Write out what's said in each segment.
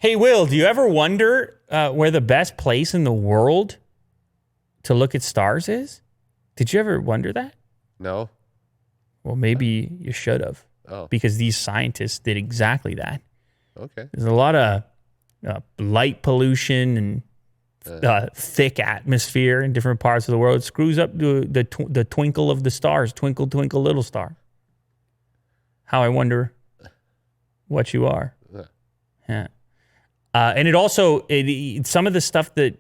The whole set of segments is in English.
Hey, Will, do you ever wonder where the best place in the world to look at stars is? Did you ever wonder that? No. Well, maybe you should have, Oh, because these scientists did exactly that. okay. There's a lot of light pollution and thick atmosphere in different parts of the world. It screws up the twinkle of the stars. Twinkle, twinkle, little star. How I wonder what you are. Uh, Yeah. And it also, some of the stuff that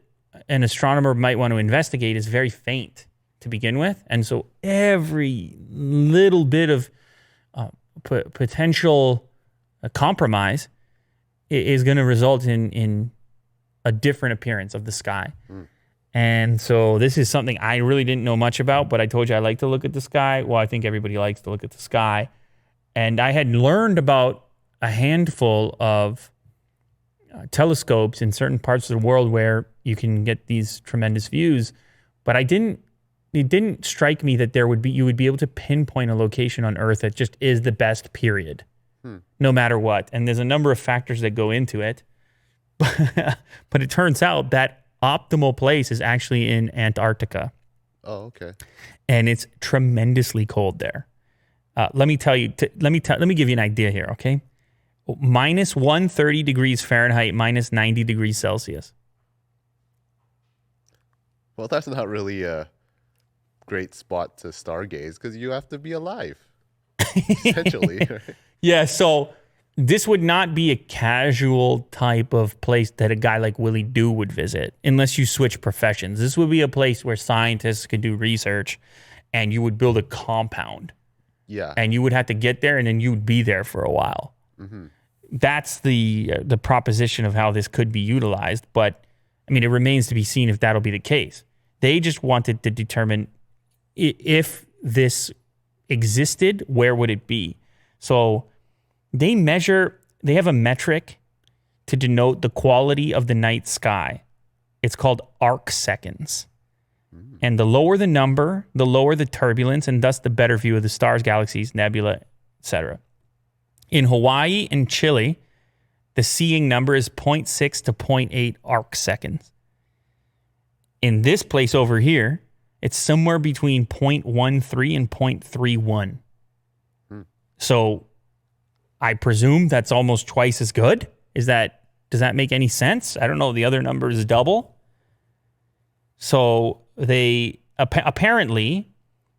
an astronomer might want to investigate is very faint to begin with. And so every little bit of potential compromise is going to result in a different appearance of the sky. And so this is something I really didn't know much about, but I told you I like to look at the sky. Well, I think everybody likes to look at the sky. And I had learned about a handful of telescopes in certain parts of the world where you can get these tremendous views, but it didn't strike me that you would be able to pinpoint a location on Earth that just is the best, period, no matter what. And there's a number of factors that go into it, but it turns out that optimal place is actually in Antarctica. oh, okay. And it's tremendously cold there. Let me give you an idea here, okay? Minus 130 degrees Fahrenheit, minus 90 degrees Celsius. Well, that's not really a great spot to stargaze because you have to be alive, essentially. Right? Yeah, so this would not be a casual type of place that a guy like Willie Doo would visit unless you switch professions. This would be a place where scientists could do research and you would build a compound. Yeah. And you would have to get there and then you'd be there for a while. That's the proposition of how this could be utilized. But, I mean, it remains to be seen if that'll be the case. They just wanted to determine if this existed, where would it be? So they have a metric to denote the quality of the night sky. It's called arc seconds. And the lower the number, the lower the turbulence, and thus the better view of the stars, galaxies, nebula, etc. In Hawaii and Chile, the seeing number is 0.6 to 0.8 arc seconds. In this place over here, it's somewhere between 0.13 and 0.31. So I presume that's almost twice as good. Does that make any sense? I don't know. The other number is double. So they apparently,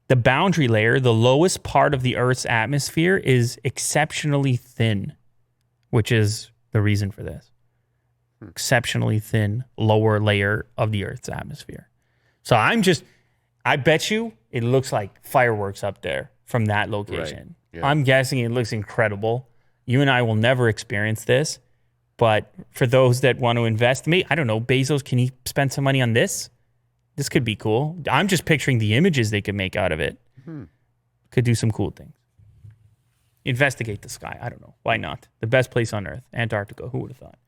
the boundary layer, the lowest part of the Earth's atmosphere, is exceptionally thin, which is the reason for this. Exceptionally thin lower layer of the Earth's atmosphere. So I bet you it looks like fireworks up there from that location. Right. Yeah. I'm guessing it looks incredible. You and I will never experience this, but for those that want to invest, I don't know, Bezos, can he spend some money on this? This could be cool. I'm just picturing the images they could make out of it. Could do some cool things. Investigate the sky. I don't know. Why not? The best place on Earth, Antarctica. Who would have thought?